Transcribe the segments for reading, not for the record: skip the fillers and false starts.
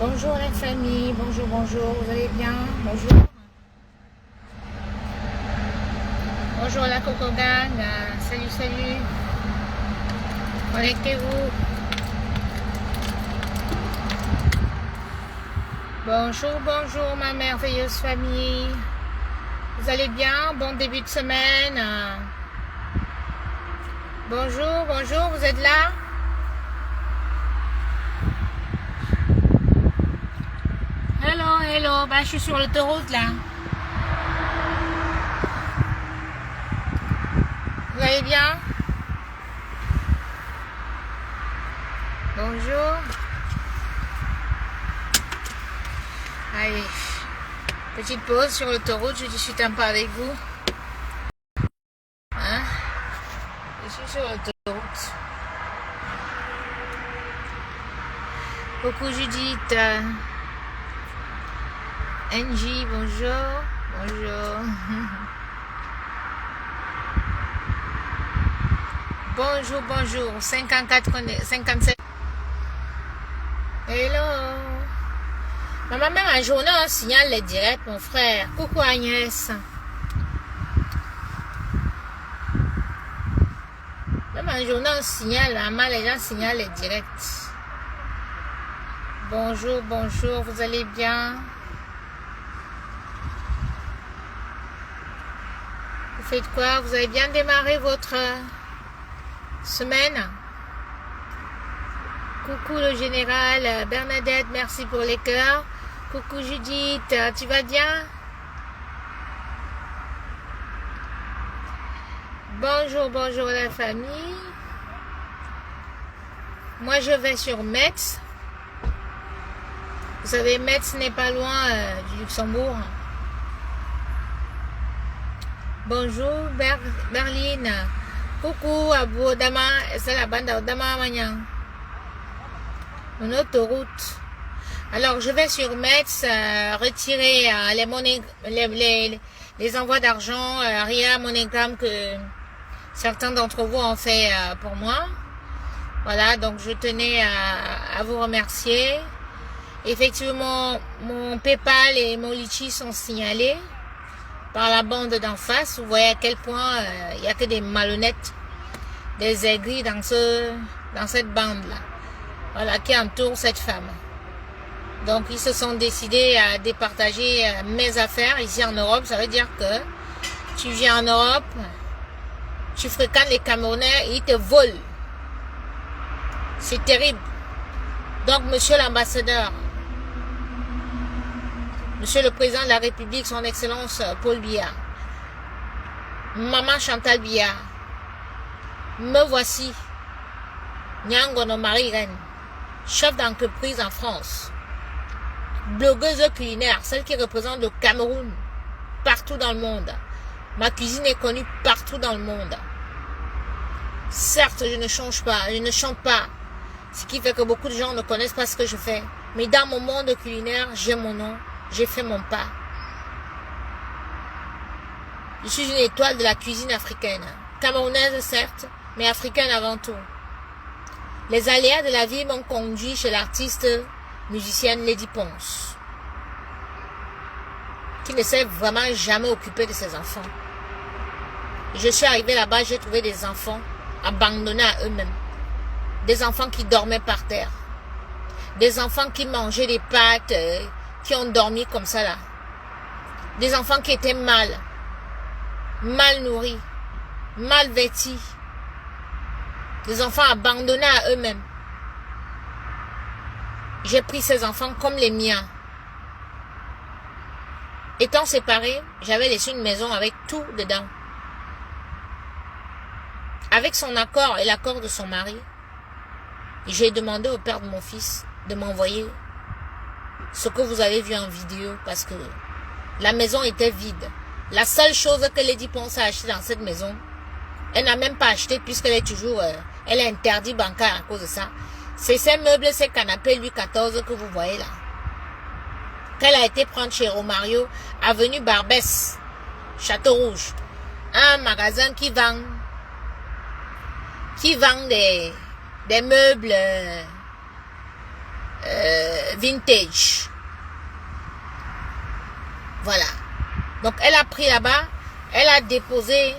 Bonjour la famille, bonjour, bonjour, vous allez bien? Bonjour. Bonjour la Coco Gang, salut, salut. Connectez-vous. Bonjour, bonjour ma merveilleuse famille. Vous allez bien? Bon début de semaine. Bonjour, bonjour, vous êtes là? Hello, hello, bah, je suis sur l'autoroute là. Vous allez bien? Bonjour. Allez, petite pause sur l'autoroute, je discute un peu avec vous. Hein? Je suis sur l'autoroute. Coucou Judith. Angie, bonjour. Bonjour. Bonjour, bonjour. 54, 57. Hello. Maman, même en journée, on signale les directs, mon frère. Coucou Agnès. Même en journée, on signale. Maman, les gens signalent les directs. Bonjour, bonjour. Vous allez bien? Vous faites quoi? Vous avez bien démarré votre semaine? Coucou le général. Bernadette, merci pour les cœurs. Coucou Judith, tu vas bien? Bonjour, bonjour la famille. Moi je vais sur Metz. Vous savez, Metz n'est pas loin du Luxembourg. Bonjour Berlin. Coucou Abu Odama. C'est la bande Odama Magnan. Mon autoroute. Alors je vais sur Metz retirer les monnaies, les envois d'argent, RIA, MoneyGram que certains d'entre vous ont fait pour moi. Voilà, donc je tenais à vous remercier. Effectivement, mon PayPal et mon Litchi sont signalés par la bande d'en face. Vous voyez à quel point il n'y a que des malhonnêtes, des aigris dans cette bande-là. Voilà, qui entoure cette femme. Donc, ils se sont décidés à départager mes affaires ici en Europe. Ça veut dire que tu viens en Europe, tu fréquentes les Camerounais, ils te volent. C'est terrible. Donc, monsieur l'ambassadeur, monsieur le président de la République, son excellence Paul Biya, maman Chantal Biya, me voici, Nyangono Marie-Reine, chef d'entreprise en France, blogueuse culinaire, celle qui représente le Cameroun partout dans le monde. Ma cuisine est connue partout dans le monde. Certes, je ne change pas, je ne chante pas, ce qui fait que beaucoup de gens ne connaissent pas ce que je fais. Mais dans mon monde culinaire, j'ai mon nom, j'ai fait mon pas. Je suis une étoile de la cuisine africaine, camerounaise certes, mais africaine avant tout. Les aléas de la vie m'ont conduit chez l'artiste musicienne Lady Ponce, qui ne s'est vraiment jamais occupée de ses enfants. Je suis arrivée là-bas, j'ai trouvé des enfants abandonnés à eux-mêmes, des enfants qui dormaient par terre, des enfants qui mangeaient des pâtes, qui ont dormi comme ça là, des enfants qui étaient mal nourris, mal vêtis, des enfants abandonnés à eux-mêmes. J'ai pris ces enfants comme les miens. Étant séparés, j'avais laissé une maison avec tout dedans. Avec son accord et l'accord de son mari, j'ai demandé au père de mon fils de m'envoyer ce que vous avez vu en vidéo parce que la maison était vide. La seule chose que Lady Ponce a acheté dans cette maison, elle n'a même pas acheté puisqu'elle est toujours, elle est interdite bancaire à cause de ça. C'est ces meubles, ces canapés Louis XIV que vous voyez là. Qu'elle a été prendre chez Romario, avenue Barbès, Château Rouge. Un magasin qui vend des meubles vintage. Voilà. Donc, elle a pris là-bas, elle a déposé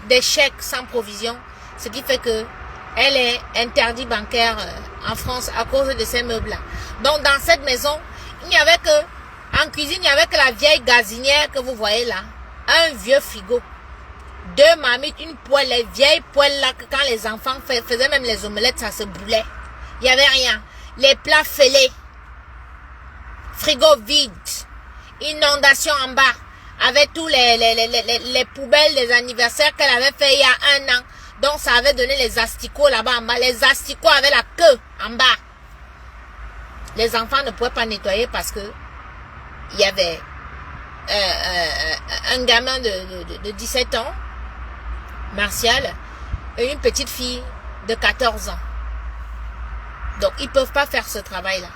des chèques sans provision, ce qui fait que elle est interdite bancaire en France à cause de ces meubles-là. Donc, dans cette maison, il n'y avait que, en cuisine, il n'y avait que la vieille gazinière que vous voyez là, un vieux frigo, 2 marmites, une poêle, les vieilles poêles là, que quand les enfants faisaient même les omelettes, ça se brûlait. Il n'y avait rien. Les plats fêlés, frigo vide, inondation en bas, avec tous les poubelles des anniversaires qu'elle avait fait il y a 1 an. Donc ça avait donné les asticots là-bas en bas. Les asticots avaient la queue en bas. Les enfants ne pouvaient pas nettoyer parce que il y avait un gamin de 17 ans, Martial, et une petite fille de 14 ans. Donc ils ne peuvent pas faire ce travail-là.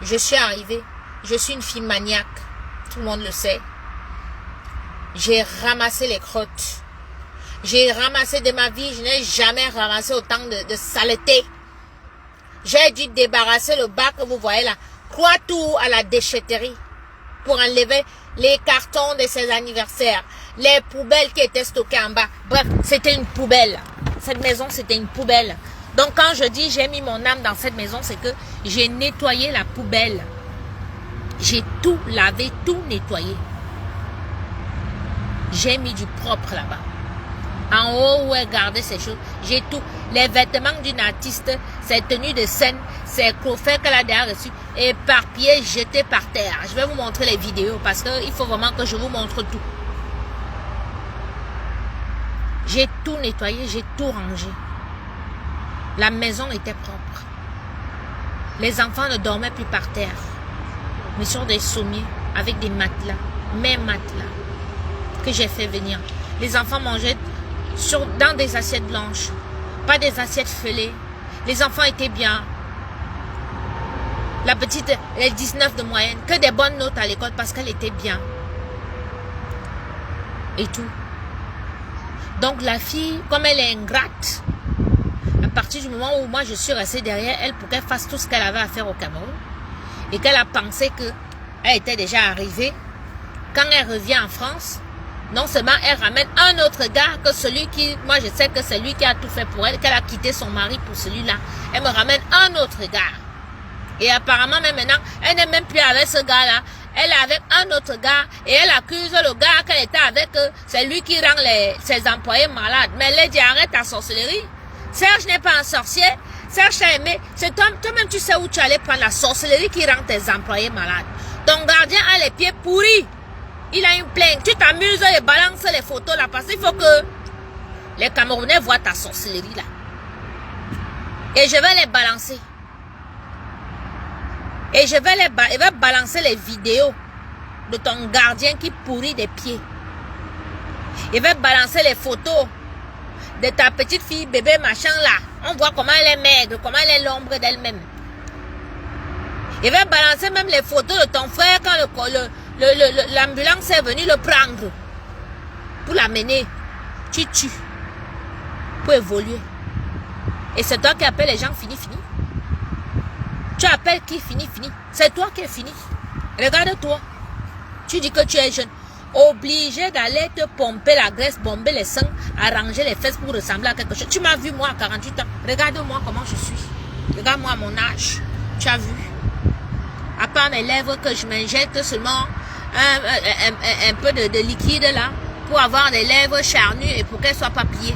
Je suis arrivée. Je suis une fille maniaque. Tout le monde le sait. J'ai ramassé les crottes. J'ai ramassé de ma vie. Je n'ai jamais ramassé autant de saleté. J'ai dû débarrasser le bac que vous voyez là. Crois tout à la déchetterie. Pour enlever les cartons de ses anniversaires. Les poubelles qui étaient stockées en bas. Bref, c'était une poubelle. Cette maison, c'était une poubelle. Donc quand je dis j'ai mis mon âme dans cette maison, c'est que j'ai nettoyé la poubelle. J'ai tout lavé, tout nettoyé. J'ai mis du propre là-bas. En haut où elle gardait ses choses, j'ai tout. Les vêtements d'une artiste, ses tenues de scène, ses coffrets qu'elle a déjà reçus, éparpillés, jetés par terre. Je vais vous montrer les vidéos parce qu'il faut vraiment que je vous montre tout. J'ai tout nettoyé, j'ai tout rangé. La maison était propre. Les enfants ne dormaient plus par terre, mais sur des sommiers avec des matelas, mes matelas que j'ai fait venir. Les enfants mangeaient dans des assiettes blanches, pas des assiettes fêlées. Les enfants étaient bien. La petite, elle 19 de moyenne, que des bonnes notes à l'école parce qu'elle était bien. Et tout. Donc la fille, comme elle est ingrate, à partir du moment où moi je suis restée derrière elle pour qu'elle fasse tout ce qu'elle avait à faire au Cameroun, et qu'elle a pensé qu'elle était déjà arrivée, quand elle revient en France, non seulement elle ramène un autre gars que celui qui, moi je sais que c'est lui qui a tout fait pour elle, qu'elle a quitté son mari pour celui-là, elle me ramène un autre gars. Et apparemment même maintenant, elle n'est même plus avec ce gars-là, elle est avec un autre gars et elle accuse le gars qu'elle était avec, c'est lui qui rend ses employés malades. Mais elle dit arrête ta sorcellerie. Serge n'est pas un sorcier. Serge t'a aimé. C'est toi-même tu sais où tu allais prendre la sorcellerie qui rend tes employés malades. Ton gardien a les pieds pourris. Il a une plainte. Tu t'amuses et balances les photos là parce qu'il faut que les Camerounais voient ta sorcellerie là. Et je vais les balancer. Et je vais balancer les vidéos de ton gardien qui pourrit des pieds. Je vais balancer les photos de ta petite fille, bébé machin là. On voit comment elle est maigre, comment elle est l'ombre d'elle-même. Je vais balancer même les photos de ton frère quand l'ambulance est venue le prendre. Pour l'amener. Tu tues. Pour évoluer. Et c'est toi qui appelles les gens fini. Tu appelles qui fini. C'est toi qui es fini. Regarde-toi. Tu dis que tu es jeune. Obligé d'aller te pomper la graisse, bomber les seins, arranger les fesses pour ressembler à quelque chose. Tu m'as vu moi à 48 ans. Regarde-moi comment je suis. Regarde-moi mon âge. Tu as vu. À part mes lèvres que je m'injecte seulement un peu de liquide là pour avoir des lèvres charnues et pour qu'elles ne soient pas pliées.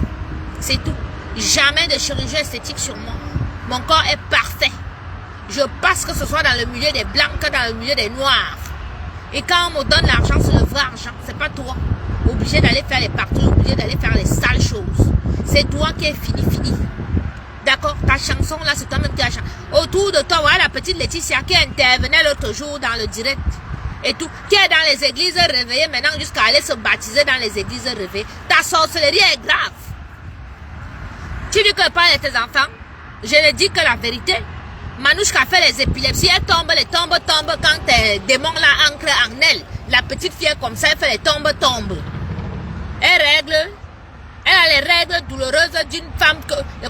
C'est tout. Jamais de chirurgie esthétique sur moi. Mon corps est parfait. Je passe que ce soit dans le milieu des blancs que dans le milieu des noirs. Et quand on me donne l'argent, c'est le vrai argent. C'est pas toi. Obligé d'aller faire les parties, obligé d'aller faire les sales choses. C'est toi qui es fini. D'accord? Ta chanson là, c'est toi-même qui a chanté. Autour de toi, voilà la petite Laetitia qui intervenait l'autre jour dans le direct. Et tout. Qui est dans les églises réveillées maintenant jusqu'à aller se baptiser dans les églises réveillées. Ta sorcellerie est grave. Tu dis que parle de tes enfants. Je ne dis que la vérité. Manouchka fait les épilepsies, elle tombe quand tes démons là ancrent en elle. La petite fille comme ça, elle fait les tombes. Elle règle, elle a règles douloureuses d'une femme,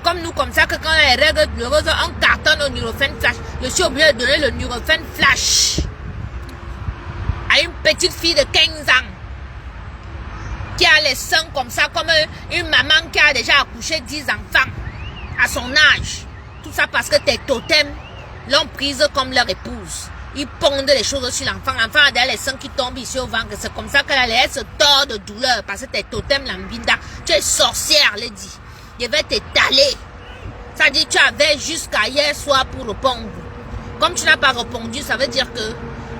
comme nous, comme ça, que quand les règles douloureuses, on cartonne au Nurofen Flash. Je suis obligé de donner le Nurofen Flash à une petite fille de 15 ans qui a les seins comme ça, comme une maman qui a déjà accouché 10 enfants à son âge. Tout ça parce que tes totems l'ont prise comme leur épouse. Ils pondent les choses sur l'enfant. L'enfant a déjà les seins qui tombent ici au ventre. C'est comme ça qu'elle se tord de douleur. Parce que tes totems l'ambinda. Tu es sorcière, Lady. Je vais t'étaler. Ça dit tu avais jusqu'à hier soir pour répondre. Comme tu n'as pas répondu, ça veut dire que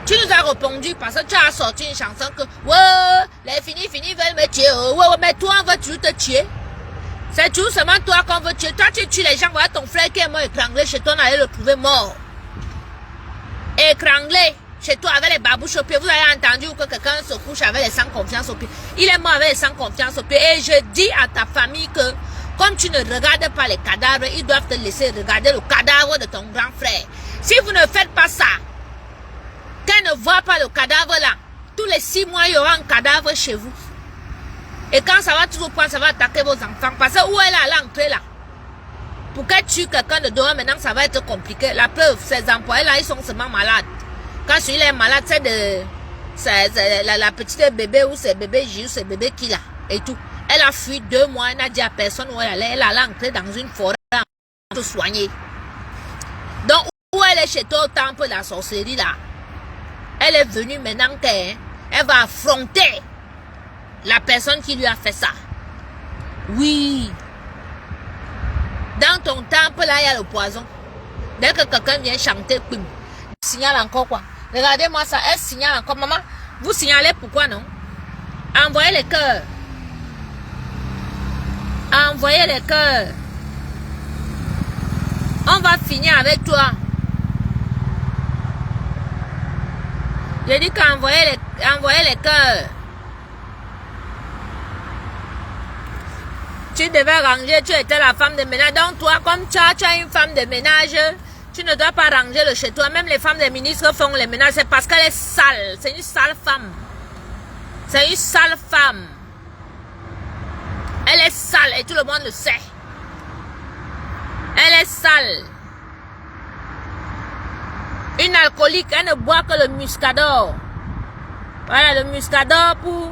tu nous as répondu parce que tu as sorti une chanson que ouais, les finis veulent me tuer. Ouais, mais toi, on va toujours te tuer. C'est toujours seulement toi qu'on veut tuer. Toi, tu tues les gens. Voilà ton frère qui est mort étranglé chez toi, on allait le trouver mort. Étranglé chez toi avec les babouches au pied. Vous avez entendu que quelqu'un se couche avec les sans confiance au pied. Il est mort avec les sans confiance au pied. Et je dis à ta famille que comme tu ne regardes pas les cadavres, ils doivent te laisser regarder le cadavre de ton grand frère. Si vous ne faites pas ça, qu'elle ne voit pas le cadavre là, tous les 6 mois, il y aura un cadavre chez vous. Et quand ça va toujours prendre, ça va attaquer vos enfants. Parce que où elle a l'entrée là? Pour qu'elle tue quelqu'un de dehors, maintenant ça va être compliqué. La preuve, ces employés là, ils sont seulement malades. Quand celui-là est malade, c'est la petite bébé ou c'est bébé J ou c'est bébé qui là. Et tout. Elle a fui 2 mois, elle n'a dit à personne où elle allait. Elle allait entrer dans une forêt pour se soigner. Donc, où elle est chez toi au temple de la sorcellerie là? Elle est venue maintenant qu'elle va affronter la personne qui lui a fait ça. Oui. Dans ton temple, là, il y a le poison. Dès que quelqu'un vient chanter, pim, signale encore quoi. Regardez-moi ça, elle signale encore. Maman, vous signalez pourquoi non? Envoyez les cœurs. Envoyez les cœurs. On va finir avec toi. J'ai dit qu'envoyez les cœurs. Tu devais ranger, tu étais la femme de ménage. Donc toi, comme tu as une femme de ménage, tu ne dois pas ranger le chez toi. Même les femmes des ministres font les ménages. C'est parce qu'elle est sale. C'est une sale femme. C'est une sale femme. Elle est sale et tout le monde le sait. Elle est sale. Une alcoolique, elle ne boit que le muscador. Voilà, le muscador pour...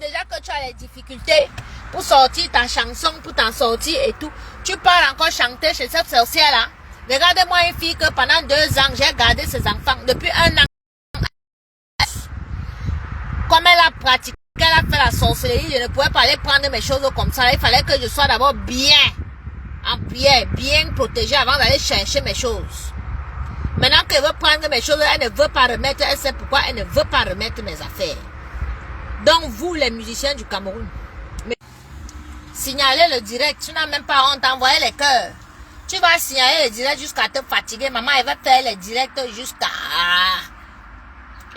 Déjà que tu as les difficultés pour sortir ta chanson, pour t'en sortir et tout, tu pars encore chanter chez cette sorcière là. Regardez-moi une fille que pendant 2 ans, j'ai gardé ses enfants. Depuis 1 an, comme elle a pratiqué, elle a fait la sorcellerie, je ne pouvais pas aller prendre mes choses comme ça. Il fallait que je sois d'abord bien, en prière, bien protégée avant d'aller chercher mes choses. Maintenant qu'elle veut prendre mes choses, elle ne veut pas remettre, elle sait pourquoi elle ne veut pas remettre mes affaires. Donc vous les musiciens du Cameroun, signalez le direct, tu n'as même pas honte, envoyer les cœurs. Tu vas signaler le direct jusqu'à te fatiguer. Maman, elle va faire les directs jusqu'à...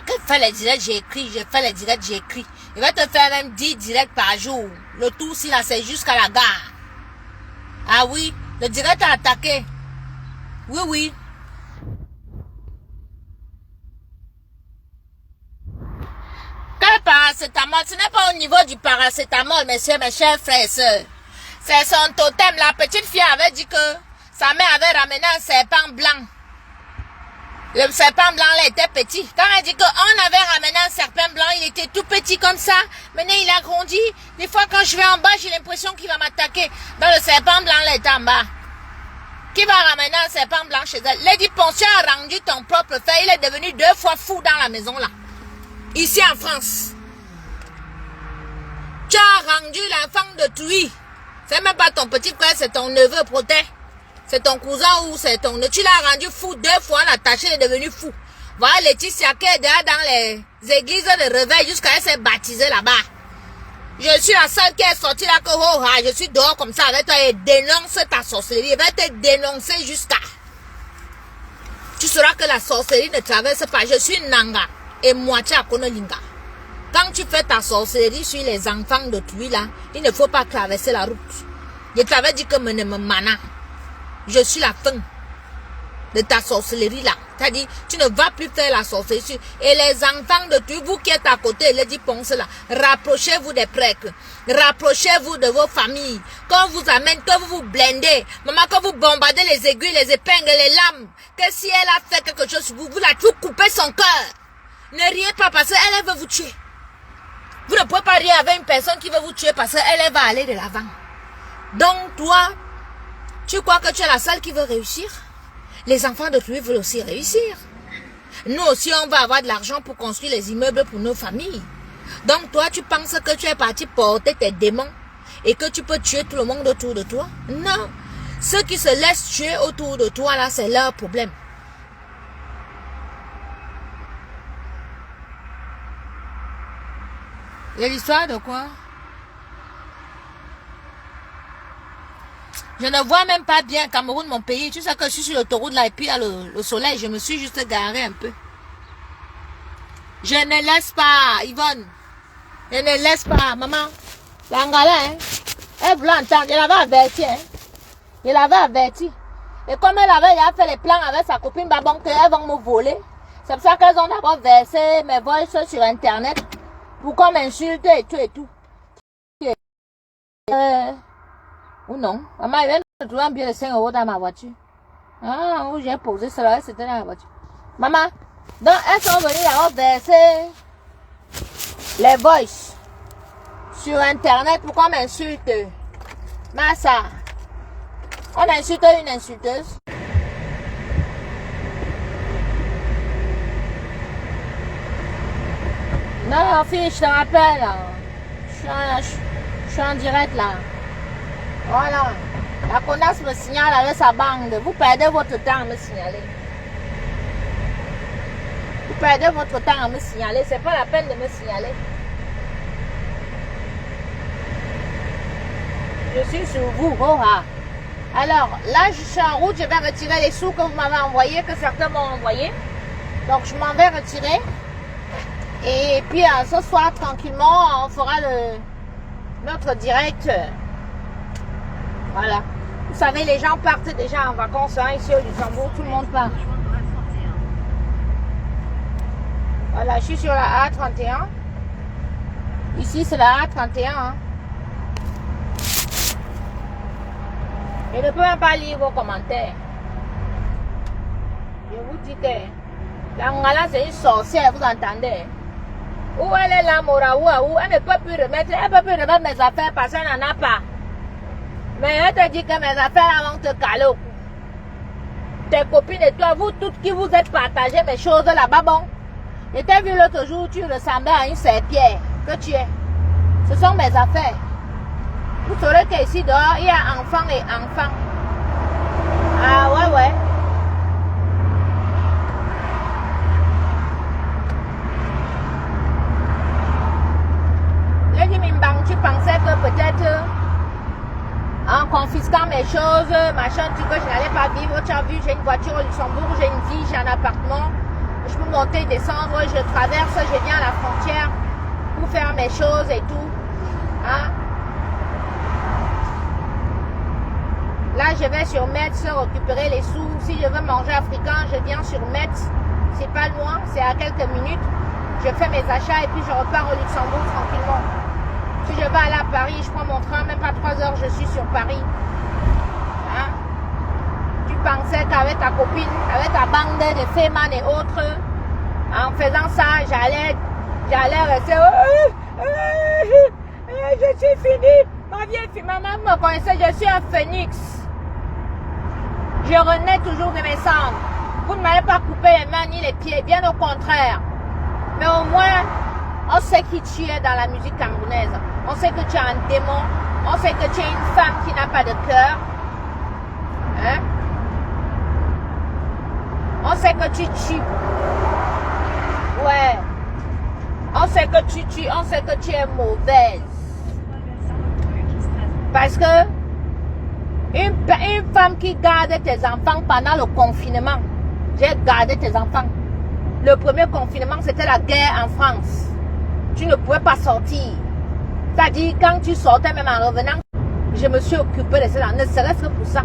Que fait les directs, j'écris, je fais les directs, j'écris. Il va te faire même 10 directs par jour. Le tout si là c'est jusqu'à la gare. Ah oui, le direct a attaqué. Oui, oui. Quel paracétamol? Ce n'est pas au niveau du paracétamol, messieurs, mes chers frères et sœurs. C'est son totem. La petite fille avait dit que sa mère avait ramené un serpent blanc. Le serpent blanc là était petit. Quand elle dit qu'on avait ramené un serpent blanc, il était tout petit comme ça. Maintenant il a grandi. Des fois quand je vais en bas, j'ai l'impression qu'il va m'attaquer. Donc le serpent blanc là est en bas. Qui qui va ramener un serpent blanc chez elle. Lady Ponce, tu as rendu ton propre frère. Il est devenu 2 fois fou dans la maison là. Ici en France. Tu as rendu l'enfant d'autrui. C'est même pas ton petit frère, c'est ton neveu protège. C'est ton cousin ou c'est ton... Tu l'as rendu fou 2 fois, l'attaché est devenu fou. Voilà Laetitia qui est dans les églises de réveil jusqu'à elle s'est baptisée là-bas. Je suis la seule qui est sortie là que oh, je suis dehors comme ça avec toi et dénonce ta sorcellerie. Je vais te dénoncer jusqu'à... Tu sauras que la sorcellerie ne traverse pas. Je suis Nanga et moitié à Konolinga. Quand tu fais ta sorcellerie sur les enfants d'autrui là, il ne faut pas traverser la route. Je t'avais dit que mana. Je suis la fin de ta sorcellerie là. C'est-à-dire, tu ne vas plus faire la sorcellerie. Et les enfants d'autrui, vous qui êtes à côté, Lady Ponce là, rapprochez-vous des prêtres. Rapprochez-vous de vos familles. Quand vous amène, que vous vous blindez. Maman, quand vous bombardez les aiguilles, les épingles, les lames. Que si elle a fait quelque chose, vous coupez son cœur. Ne riez pas parce qu'elle veut vous tuer. Vous ne pouvez pas rire avec une personne qui veut vous tuer parce qu'elle va aller de l'avant. Donc toi, tu crois que tu es la seule qui veut réussir? Les enfants d'autrui veulent aussi réussir. Nous aussi, on va avoir de l'argent pour construire les immeubles pour nos familles. Donc toi, tu penses que tu es parti porter tes démons et que tu peux tuer tout le monde autour de toi? Non. Ceux qui se laissent tuer autour de toi, là, c'est leur problème. Il y a l'histoire de quoi? Je ne vois même pas bien Cameroun, mon pays. Tu sais que je suis sur l'autoroute là et puis il y a le soleil. Je me suis juste garé un peu. Je ne laisse pas, Yvonne. Je ne laisse pas, maman. L'Angala, hein. Elle voulait entendre. Je l'avais averti, hein. Je l'avais averti. Et comme elle avait fait les plans avec sa copine Babon, qu'elles vont me voler. C'est pour ça qu'elles ont d'abord versé mes voices sur Internet. Pour qu'on m'insulte et tout et tout. Ou non. Maman, elle vient de trouver un billet de 5 € dans ma voiture. Ah, où j'ai posé cela, c'était dans la voiture. Maman, donc elles sont venues d'avoir versé les voices sur Internet pour qu'on m'insulte. Massa. On insulte une insulteuse. Non, fille, je te rappelle. Je suis en direct là. Voilà. La connasse me signale avec sa bande. Vous perdez votre temps à me signaler. Vous perdez votre temps à me signaler. C'est pas la peine de me signaler. Je suis sur vous. Oh, ah. Alors, là, je suis en route. Je vais retirer les sous que vous m'avez envoyés, que certains m'ont envoyés. Donc, je m'en vais retirer. Et puis, ce soir, tranquillement, on fera notre direct. Voilà. Vous savez, les gens partent déjà en vacances, hein, ici au Luxembourg, tout le monde part. Voilà, je suis sur la A31. Ici, c'est la A31. Hein. Je ne peux même pas lire vos commentaires. Je vous dis que la Ngala, c'est une sorcière, vous entendez? Où elle est là, Moraoua, où elle ne peut plus remettre, mes affaires parce qu'elle n'en a pas. Mais elle te dit que mes affaires vont te caler au cou. Tes copines et toi, vous toutes qui vous êtes partagé mes choses là-bas, bon. Je t'ai vu l'autre jour, tu ressemblais à une serpillère que tu es. Ce sont mes affaires. Vous saurez qu'ici dehors, il y a enfants et enfants. Ah ouais, ouais. Lady Mimbang, tu pensais que peut-être en confisquant mes choses, machin, tu que je n'allais pas vivre. Tu as vu, j'ai une voiture au Luxembourg, j'ai une vie, j'ai un appartement. Je peux monter, descendre, je traverse, je viens à la frontière pour faire mes choses et tout. Hein? Là, je vais sur Metz récupérer les sous. Si je veux manger africain, je viens sur Metz. C'est pas loin, c'est à quelques minutes. Je fais mes achats et puis je repars au Luxembourg tranquillement. Si je vais aller à Paris, je prends mon train, même pas 3 heures, je suis sur Paris. Hein? Tu pensais qu'avec ta copine, avec ta bande de Feman et autres, en faisant ça, j'allais rester. Je suis fini. Ma vieille fille, ma maman me connaissait, je suis un phénix. Je Je renais toujours de mes cendres. Vous ne m'avez pas coupé les mains ni les pieds, bien au contraire. Mais au moins, on sait qui tu es dans la musique camerounaise. On sait que tu es un démon. On sait que tu es une femme qui n'a pas de cœur. Hein? On sait que tu tues. Ouais. On sait que tu tues. On sait que tu es mauvaise. Parce que une femme qui garde tes enfants pendant le confinement. J'ai gardé tes enfants. Le premier confinement, c'était la guerre en France. Tu ne pouvais pas sortir. C'est-à-dire, quand tu sortais, même en revenant, je me suis occupée de cela, ne serait-ce que pour ça.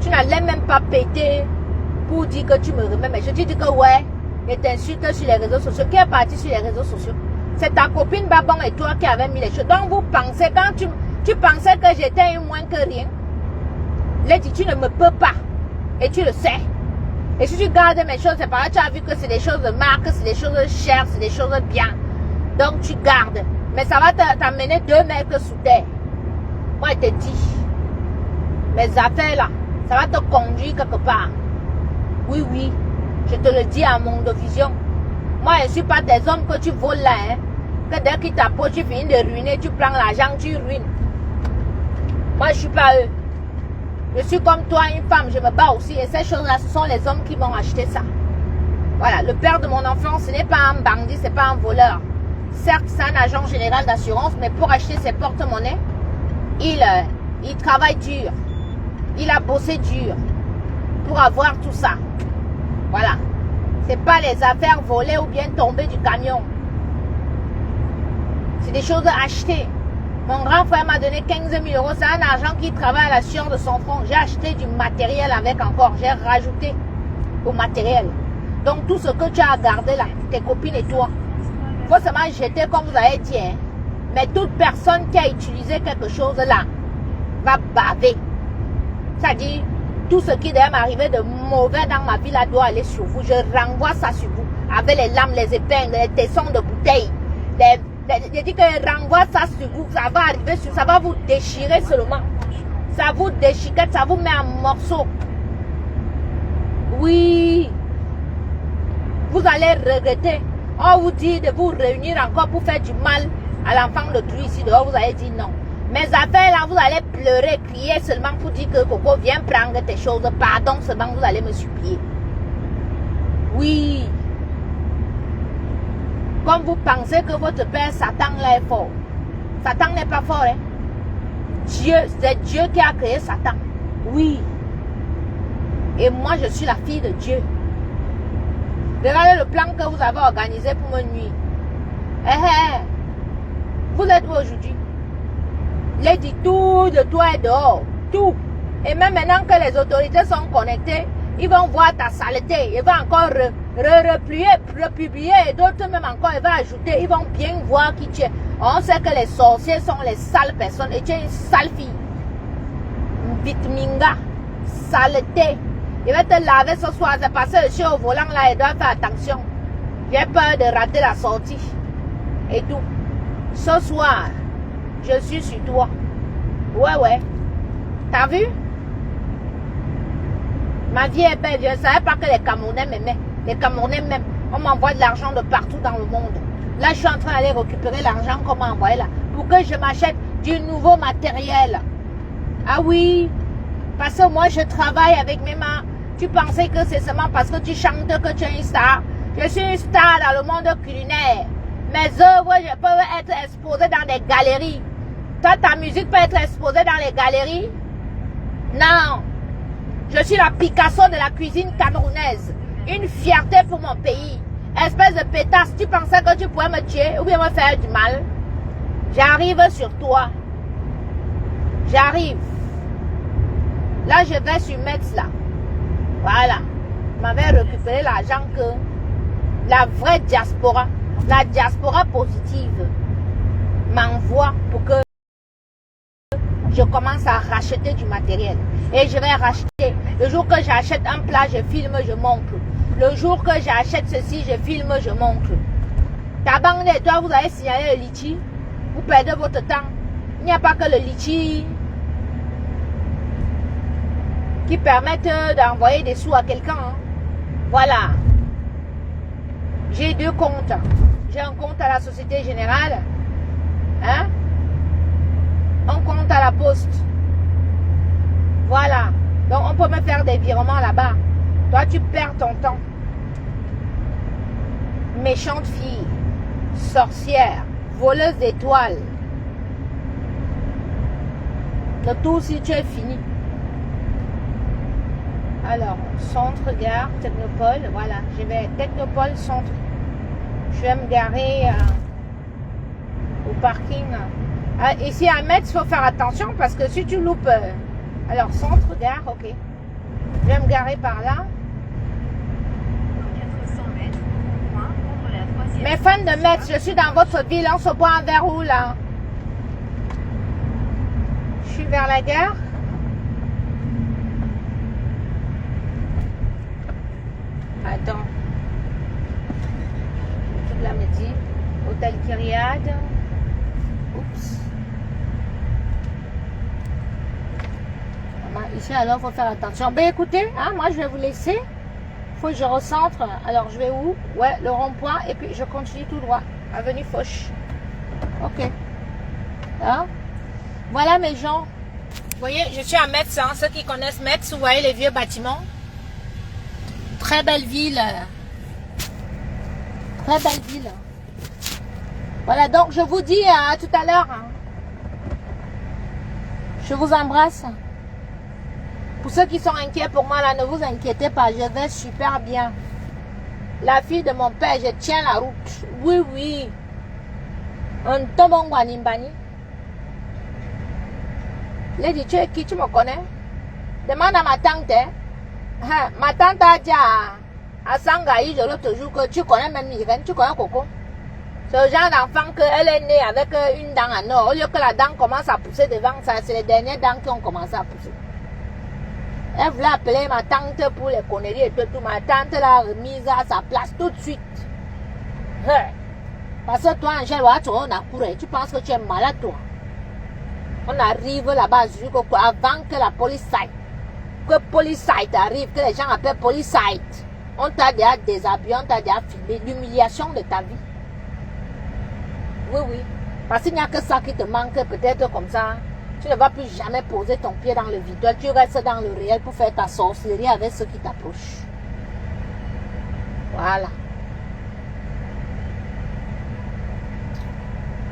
Tu n'allais même pas péter pour dire que tu me remets. Mais je te dis que ouais, et t'insultes sur les réseaux sociaux. Qui est parti sur les réseaux sociaux? C'est ta copine Babon et toi qui avez mis les choses. Donc vous pensez, quand tu pensais que j'étais moins que rien, là, tu ne me peux pas. Et tu le sais. Et si tu gardes mes choses, c'est parce que tu as vu que c'est des choses de marque, c'est des choses chères, c'est des choses bien. Donc tu gardes. Mais ça va t'amener 2 mètres sous terre. Moi, je te dis, mes affaires là, ça va te conduire quelque part. Oui, oui, je te le dis à mon vision. Moi, je ne suis pas des hommes que tu voles là. Hein. Que dès qu'ils t'approchent, tu finis de ruiner, tu prends l'argent, tu ruines. Moi, je ne suis pas eux. Je suis comme toi, une femme, je me bats aussi. Et ces choses-là, ce sont les hommes qui m'ont acheté ça. Voilà, le père de mon enfant, ce n'est pas un bandit, ce n'est pas un voleur. Certes, c'est un agent général d'assurance, mais pour acheter ses porte-monnaies, il travaille dur. Il a bossé dur pour avoir tout ça. Voilà. Ce n'est pas les affaires volées ou bien tombées du camion. C'est des choses achetées. Mon grand frère m'a donné 15 000 €. C'est un argent qui travaille à la sueur de son front. J'ai acheté du matériel avec encore. J'ai rajouté au matériel. Donc tout ce que tu as gardé là, tes copines et toi, il faut seulement jeter comme vous avez dit. Hein. Mais toute personne qui a utilisé quelque chose là va baver. C'est-à-dire, tout ce qui doit m'arriver de mauvais dans ma vie là doit aller sur vous. Je renvoie ça sur vous. Avec les lames, les épingles, les tessons de bouteilles. Je dis que je renvoie ça sur vous. Ça va arriver sur, ça va vous déchirer seulement. Ça vous déchire, ça vous met en morceaux. Oui. Vous allez regretter. On vous dit de vous réunir encore pour faire du mal à l'enfant de Dieu ici dehors. Vous allez dire non. Mes affaires là, vous allez pleurer, crier seulement pour dire que Coco viens prendre tes choses. Pardon seulement, vous allez me supplier. Oui. Comme vous pensez que votre père Satan là est fort. Satan n'est pas fort. Hein? Dieu, c'est Dieu qui a créé Satan. Oui. Et moi, je suis la fille de Dieu. Regardez le plan que vous avez organisé pour me nuire. Vous êtes où aujourd'hui? Il a dit tout de toi est dehors. Tout. Et même maintenant que les autorités sont connectées, ils vont voir ta saleté. Ils vont encore republier et d'autres même encore, ils vont ajouter. Ils vont bien voir qui tu es. On sait que les sorciers sont les sales personnes. Et tu es une sale fille. Vitminga. Saleté. Il va te laver ce soir. C'est parce que je suis au volant là. Il doit faire attention. J'ai peur de rater la sortie. Et tout. Ce soir, je suis sur toi. Ouais. T'as vu? Ma vie est belle. Je ne savais pas que les Camerounais m'aimaient. Les Camerounais même. On m'envoie de l'argent de partout dans le monde. Là, je suis en train d'aller récupérer l'argent qu'on m'a envoyé là. Pour que je m'achète du nouveau matériel. Ah oui. Parce que moi, je travaille avec mes mains. Tu pensais que c'est seulement parce que tu chantes que tu es une star. Je suis une star dans le monde culinaire. Mes œuvres peuvent être exposées dans des galeries. Toi, ta musique peut être exposée dans les galeries? Non. Je suis la Picasso de la cuisine camerounaise. Une fierté pour mon pays. Espèce de pétasse, tu pensais que tu pouvais me tuer ou bien me faire du mal? J'arrive sur toi. J'arrive. Là, je vais sur Metz, là. Voilà. Je m'avais récupéré l'argent que la vraie diaspora, la diaspora positive, m'envoie pour que je commence à racheter du matériel. Et je vais racheter. Le jour que j'achète un plat, je filme, je montre. Le jour que j'achète ceci, je filme, je montre. Ta banque et toi, vous allez signaler le litchi. Vous perdez votre temps. Il n'y a pas que le litchi. qui permettent d'envoyer des sous à quelqu'un. Hein. Voilà. J'ai 2 comptes. J'ai un compte à la Société Générale. Hein? Un compte à la Poste. Voilà. Donc, on peut me faire des virements là-bas. Toi, tu perds ton temps. Méchante fille. Sorcière. Voleuse d'étoiles. Le tour, si tu es fini. Alors, centre, gare, Technopole. Voilà, je vais Technopole, centre. Je vais me garer au parking. Ah, ici à Metz, il faut faire attention parce que si tu loupes... alors, centre, gare, ok. Je vais me garer par là. Mes fans de Metz, je suis dans votre ville. On se boit un verre où là? Je suis vers la gare. Attends. Toute la midi. Hôtel Kyriade. Oups. Ici, alors, il faut faire attention. Ben, écoutez, hein, moi, je vais vous laisser. Il faut que je recentre. Alors, je vais où? Ouais, le rond-point. Et puis, je continue tout droit. Avenue Foch. Ok. Hein? Voilà, mes gens. Vous voyez, je suis à Metz. Hein. Ceux qui connaissent Metz, vous voyez les vieux bâtiments. Très belle ville. Très belle ville. Voilà, donc, je vous dis à tout à l'heure. Hein. Je vous embrasse. Pour ceux qui sont inquiets pour moi, là, ne vous inquiétez pas, je vais super bien. La fille de mon père, je tiens la route. Oui, oui. Un tombongwanimbani. Lady, tu es qui? Tu me connais? Demande à ma tante. Hein? Ma tante a dit à Sangaï, je l'autre jour, que tu connais même Irène, tu connais Coco. C'est le genre d'enfant qu'elle est née avec une dent en or. Au lieu que la dent commence à pousser devant, ça, c'est les dernières dents qui ont commencé à pousser. Elle voulait appeler ma tante pour les conneries et tout. Ma tante l'a remise à sa place tout de suite. Parce que toi, Angèle, on a couru. Tu penses que tu es malade, toi. On arrive là-bas avant que la police site. Que police site arrive, que les gens appellent police site. On t'a déjà déshabillé, on t'a déjà filmé. L'humiliation de ta vie. Oui, oui. Parce qu'il n'y a que ça qui te manque, peut-être comme ça. Tu ne vas plus jamais poser ton pied dans le vide. Tu restes dans le réel pour faire ta sorcellerie avec ceux qui t'approchent. Voilà.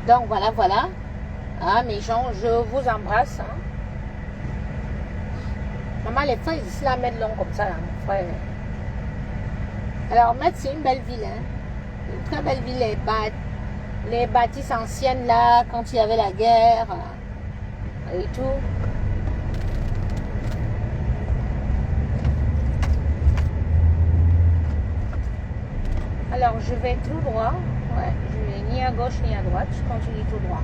Donc, voilà, voilà. Ah, mes gens, je vous embrasse. Hein. Maman, les frères ici, là, mettent long comme ça, là, mon frère. Alors, Metz, c'est une belle ville. Hein. Une très belle ville. Les bâtisses anciennes, là, quand il y avait la guerre. Et tout. Alors, je vais tout droit. Ouais, je vais ni à gauche ni à droite. Je continue tout droit.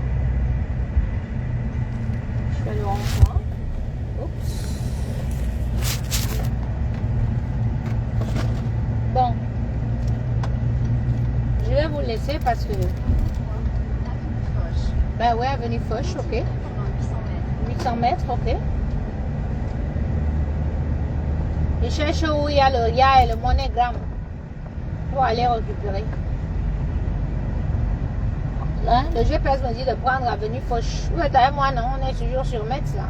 Je fais le rond-point. Oups. Bon. Je vais vous laisser parce que... Ben ouais, avenue Foch, ok. 800 mètres, ok. Je cherche où il y a le ya et le MoneyGram pour aller récupérer. Hein? Le GPS me dit de prendre avenue Foch. Où est avec moi, non? On est toujours sur Metz, là.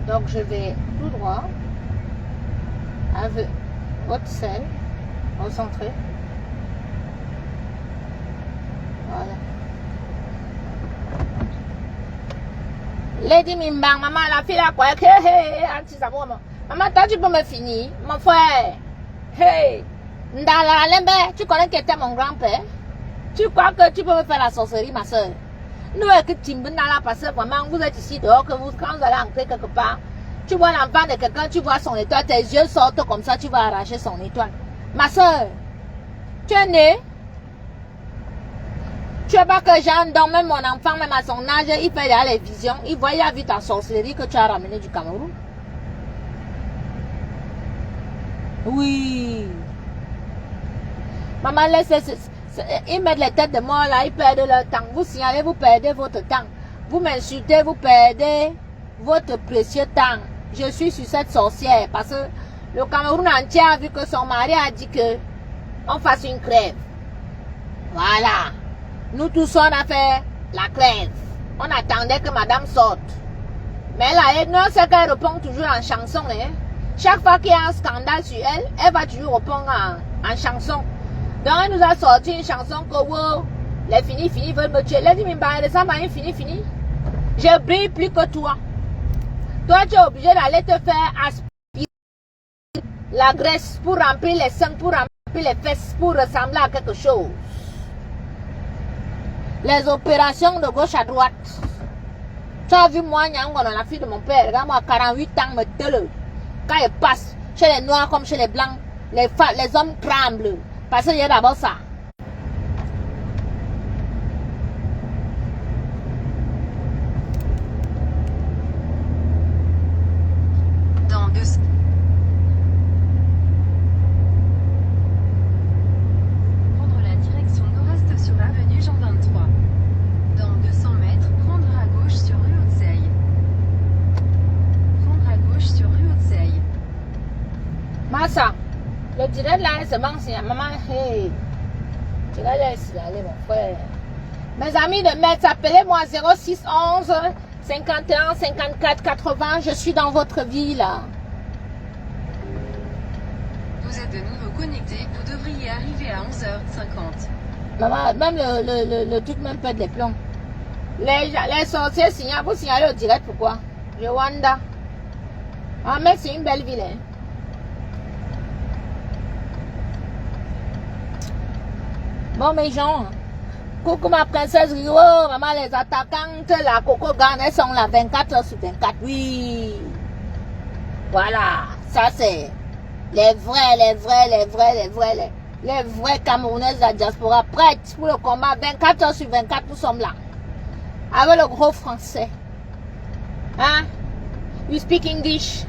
Donc, je vais tout droit. Haute-Seine. Recentré. Voilà. Lady Mimbang, maman, la fille là, quoi? Hey, anti-samour, maman, toi, tu peux me finir, mon frère. Hey, Ndala Lembe, tu connais qui était mon grand-père? Tu crois que tu peux me faire la sorcellerie, ma soeur? Nous, avec Timbunala, parce que vraiment, vous êtes ici dehors, que vous, quand vous allez entrer quelque part, tu vois l'enfant de quelqu'un, tu vois son étoile, tes yeux sortent comme ça, tu vas arracher son étoile. Ma soeur, tu es née? Tu sais pas que Jean dort, même mon enfant, même à son âge, il fait les visions, il voit, il a vu ta sorcellerie que tu as ramenée du Cameroun. Oui. Maman, laissez, ils mettent les têtes de mort là, ils perdent leur temps. Vous signalez, vous perdez votre temps. Vous m'insultez, vous perdez votre précieux temps. Je suis sur cette sorcière parce que le Cameroun entier a vu que son mari a dit que on fasse une crève. Voilà. Nous tous, on a fait la crève. On attendait que madame sorte. Mais là, non, c'est qu'elle répond toujours en chanson. Hein. Chaque fois qu'il y a un scandale sur elle, elle va toujours répondre en chanson. Donc, elle nous a sorti une chanson que, wow, les finis veulent me tuer. Elle a dit, mais ça m'a fini. Je brille plus que toi. Toi, tu es obligé d'aller te faire aspirer la graisse pour remplir les seins, pour remplir les fesses, pour ressembler à quelque chose. Les opérations de gauche à droite. Tu as vu moi, Nyango, la fille de mon père, regarde moi, 48 ans, me telle. Quand elle passe, chez les noirs comme chez les blancs, les hommes tremblent. Parce qu'il y a d'abord ça. Dans 200. Prendre la direction nord-est sur avenue Jean 23. Dans 200 mètres, prendre à gauche sur rue Haute-Seille. Prendre à gauche sur rue Haute-Seille. Massa, le direct là, c'est bon, c'est maman, hey. Tu vas laisser aller, mon frère. Mes amis de Metz, appelez-moi 0611 51 54 80. Je suis dans votre ville. Vous êtes de nouveau connecté. Vous devriez arriver à 11h50. Maman, même le truc même pète les plombs. Les sorciers signalent, vous signalez au direct, pourquoi? Rwanda. Ah, mais c'est une belle ville, hein. Bon, mes gens, coucou ma princesse Rio, maman, les attaquantes, la Coco Gang, elles sont là 24h/24, oui. Voilà, ça c'est les vrais Camerounaises de la diaspora, prêtes pour le combat, 24h/24, nous sommes là. Avec le gros français. Hein? We speak English.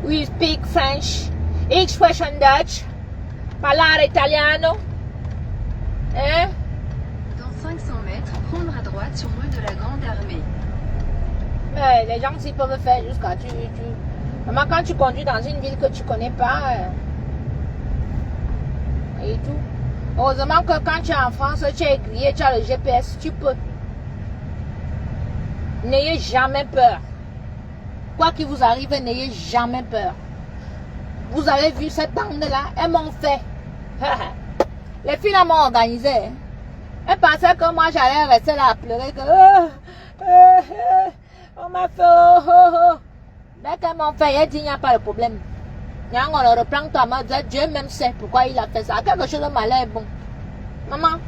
We speak French. Ich spreche Dutch. Parlare italiano. Hein? Dans 500 mètres, prendre à droite sur rue de la Grande Armée. Mais les gens s'ils peuvent faire jusqu'à Maman, quand tu conduis dans une ville que tu connais pas et tout. Heureusement que quand tu es en France, tu es grillé, tu as le GPS, tu peux. N'ayez jamais peur. Quoi qu'il vous arrive, n'ayez jamais peur. Vous avez vu cette bande-là, elles m'ont fait. Les filles là m'ont organisé. Hein. Elles pensaient que moi j'allais rester là à pleurer. Que, on m'a fait. Dès qu'elles m'ont fait, elles disent il n'y a pas de problème. On le reprend toi, Dieu même sait pourquoi il a fait ça. Quelque chose de malin est bon. Maman,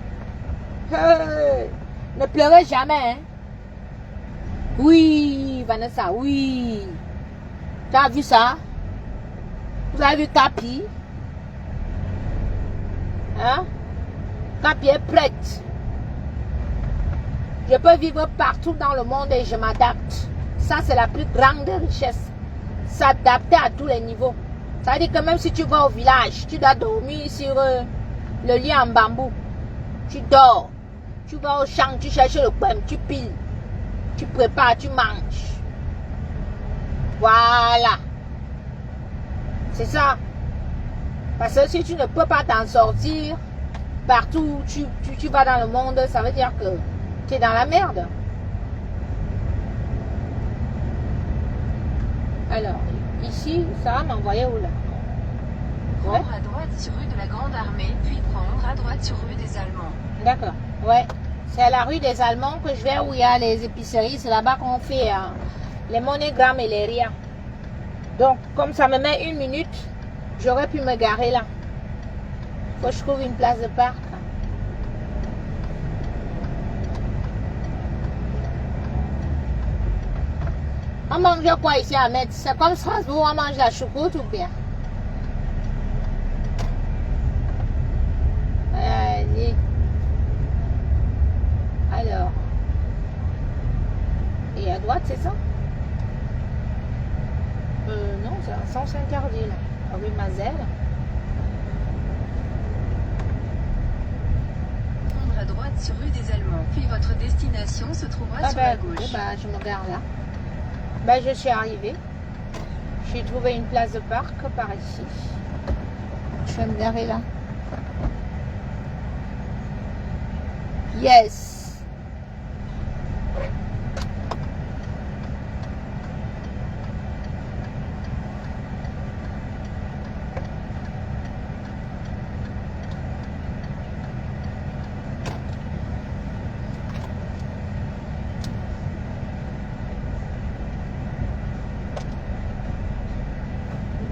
ne pleurez jamais. Hein. Oui, Vanessa, oui. Tu as vu ça? Vous avez vu Capi? Hein? Capi est prête. Je peux vivre partout dans le monde et je m'adapte. Ça, c'est la plus grande richesse. S'adapter à tous les niveaux. Ça veut dire que même si tu vas au village, tu dois dormir sur le lit en bambou. Tu dors. Tu vas au champ, tu cherches le pain, tu piles. Tu prépares, tu manges. Voilà. C'est ça. Parce que si tu ne peux pas t'en sortir, partout où tu vas dans le monde, ça veut dire que tu es dans la merde. Alors, ici, ça va m'envoyer où là? Prendre à droite sur rue de la Grande Armée, puis prendre à droite sur rue des Allemands. D'accord, ouais. C'est à la rue des Allemands que je vais où il y a les épiceries. C'est là-bas qu'on fait les monogrammes et les rias. Donc, comme ça me met 1 minute, j'aurais pu me garer là. Faut que je trouve une place de parc. On mange quoi ici à Metz? C'est comme Strasbourg, on mange la choucroute ou bien? Allez. Alors. Et à droite, c'est ça? Non, c'est un sens interdit là. Rue Mazelle. Prendre à droite sur rue des Allemands, puis votre destination se trouvera sur la gauche. Bah, je me gare là. Ben, je suis arrivée. J'ai trouvé une place de parc par ici. Je vais me garer là. Yes.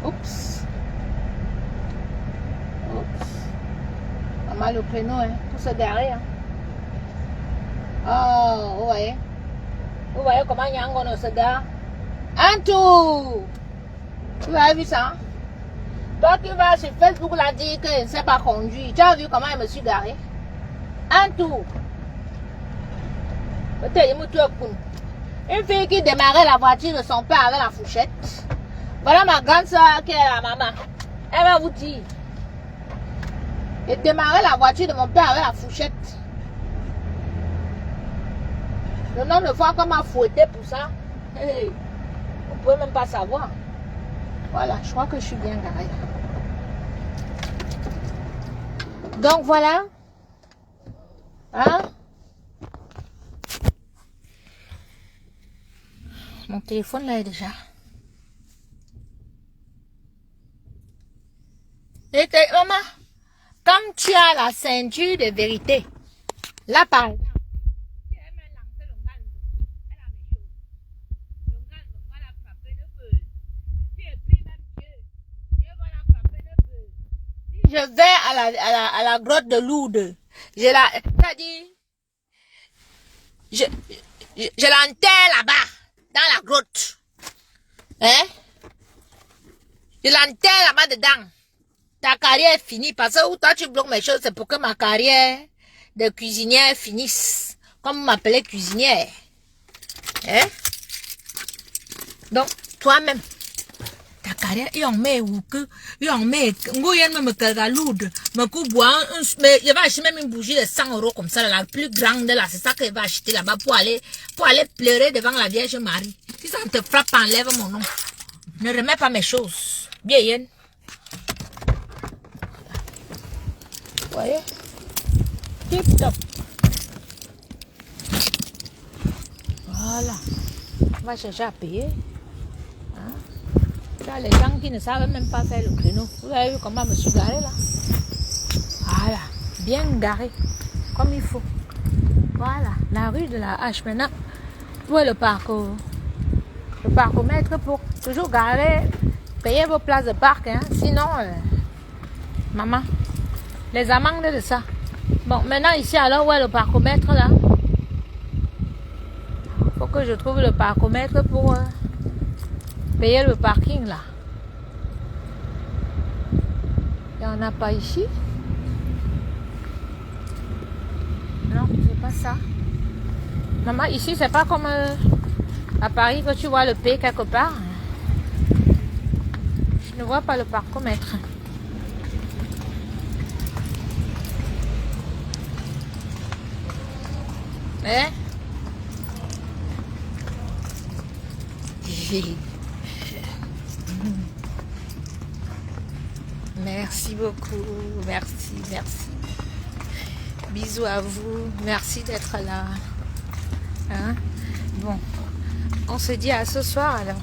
Oups. Oups. Pas mal au créneau, hein, pour se garer. Hein. Oh, vous voyez? Vous voyez comment Yangon se gare? Un tour! Vous avez vu ça? Toi qui vas sur Facebook là dire que je ne sais pas conduire, tu as vu comment je me suis garé? Un tour! Une fille qui démarrait la voiture de son père avec la fourchette. Voilà ma grande soeur qui est la maman. Elle va vous dire. Et démarrer la voiture de mon père avec la fourchette. Le nombre de fois qu'on m'a fouetté pour ça, hey, vous ne pouvez même pas savoir. Voilà, je crois que je suis bien garée. Donc voilà. Hein? Mon téléphone là est déjà. Et maman, quand tu as la ceinture de vérité, là par exemple, je vais à la grotte de Lourdes, c'est-à-dire, je l'enterre là-bas, dans la grotte. Hein? Je l'enterre là-bas dedans. Ta carrière est finie, parce que toi tu bloques mes choses, c'est pour que ma carrière de cuisinière finisse. Comme vous m'appelez cuisinière. Hein? Donc, toi-même, ta carrière, il en met ou que, il en met, me cagaloude, me coupe, mais il va acheter même une bougie de 100 € comme ça, la plus grande là, c'est ça qu'il va acheter là-bas pour aller pleurer devant la Vierge Marie. Si ça te frappe, enlève mon nom. Ne remets pas mes choses. Bien, vous voyez? Tip top. Voilà. On va chercher à payer. Hein? Là, les gens qui ne savent même pas faire le créneau. Vous avez vu comment je me suis garée là? Voilà. Bien garée. Comme il faut. Voilà. La rue de la Hache. Maintenant, où est le parcours? Le parcomètre pour toujours garer. Payez vos places de parc. Hein? Sinon, maman, les amendes de ça. Bon, maintenant ici, alors, où est le parcomètre là? Faut que je trouve le parcomètre pour payer le parking là. Il n'y en a pas ici. Non, c'est pas ça. Maman, ici, c'est pas comme à Paris que tu vois le P quelque part. Je ne vois pas le parcomètre. Hein? Merci beaucoup. Merci. Bisous à vous. Merci d'être là. Hein? Bon. On se dit à ce soir alors.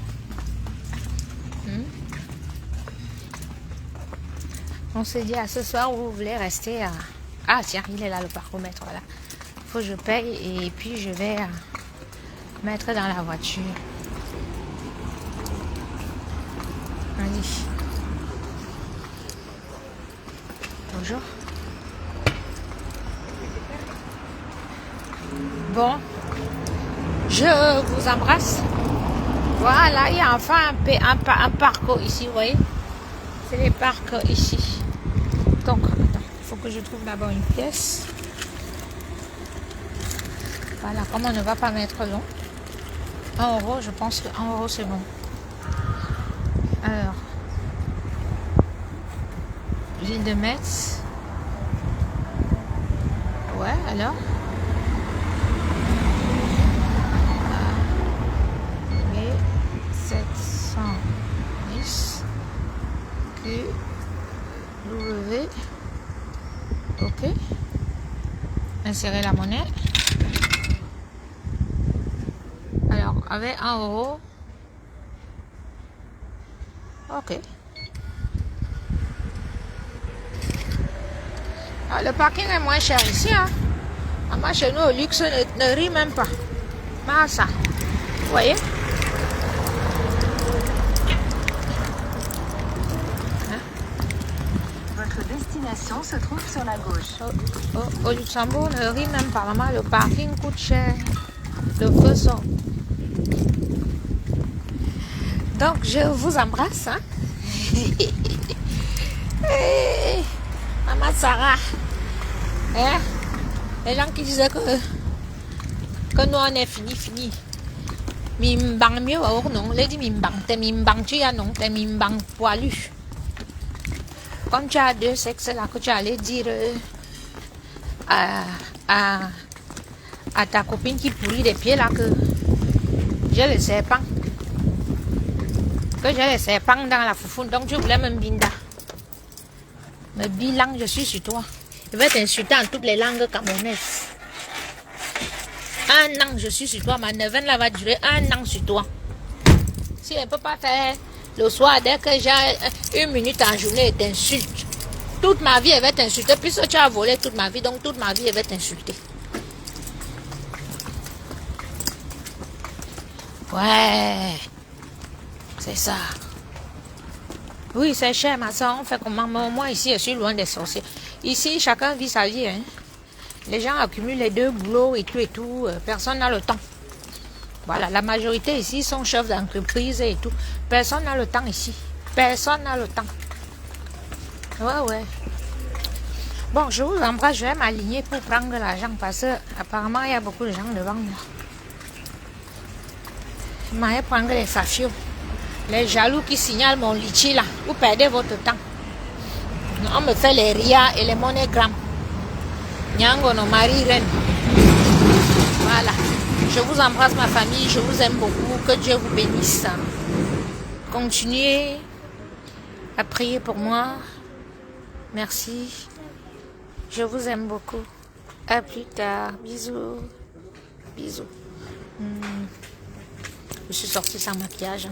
On se dit à ce soir où vous voulez rester à... Ah tiens, il est là le parcomètre, voilà. Faut que je paye et puis je vais mettre dans la voiture. Allez. Bonjour. Bon. Je vous embrasse. Voilà, il y a enfin un parc ici, vous voyez. C'est les parcs ici. Donc, il faut que je trouve d'abord une pièce. Voilà, comme on ne va pas mettre long. 1 €, je pense que 1 € c'est bon. Alors, ville de Metz. Ouais, alors. Ok. W. OK. Insérer la monnaie. Alors, avec 1 euro. OK. Ah, le parking est moins cher ici. Hein. Moi, chez nous, au luxe ne rit même pas. Mais ça. Vous voyez? Votre destination se trouve sur la gauche. Au Luxembourg, ne rit même pas. Maman, le parking coûte cher. Le feu sort. Donc, je vous embrasse. Hein? Hey, Maman Sarah. Hein? Les gens qui disaient que nous, on est fini. Mimbang mieux, or non. Les dit mimbang. T'es mimbang, tu as non. T'es mimbang poilu. Comme tu as 2 sexes là, que tu allais dire à ta copine qui pourrit des pieds là que j'ai le serpent. Que j'ai le serpent dans la foufoune. Donc tu voulais me binda. Me bilan, je suis sur toi. Je vais t'insulter en toutes les langues camerounaises. 1 an, je suis sur toi. Ma neuvaine là va durer 1 an sur toi. Si elle ne peut pas faire le soir, dès que j'ai 1 minute en journée, elle t'insulte. Toute ma vie, elle va t'insulter. Puisque tu as volé toute ma vie, donc toute ma vie, elle va t'insulter. Ouais. C'est ça. Oui, c'est cher, ma soeur. On fait comment? Moi, ici, je suis loin des sorciers. Ici, chacun vit sa vie. Hein. Les gens accumulent les 2 boulots et tout. Personne n'a le temps. Voilà, la majorité ici sont chefs d'entreprise et tout. Personne n'a le temps ici. Personne n'a le temps. Ouais. Bon, je vous embrasse. Je vais m'aligner pour prendre l'argent parce que apparemment il y a beaucoup de gens devant moi. Je vais prendre les fafios. Les jaloux qui signalent mon litchi là. Vous perdez votre temps. On me fait les RIA et les MoneyGram. Nyango, nos maris reines. Voilà. Je vous embrasse ma famille. Je vous aime beaucoup. Que Dieu vous bénisse. Continuez à prier pour moi. Merci. Je vous aime beaucoup. À plus tard. Bisous. Bisous. Je suis sortie sans maquillage.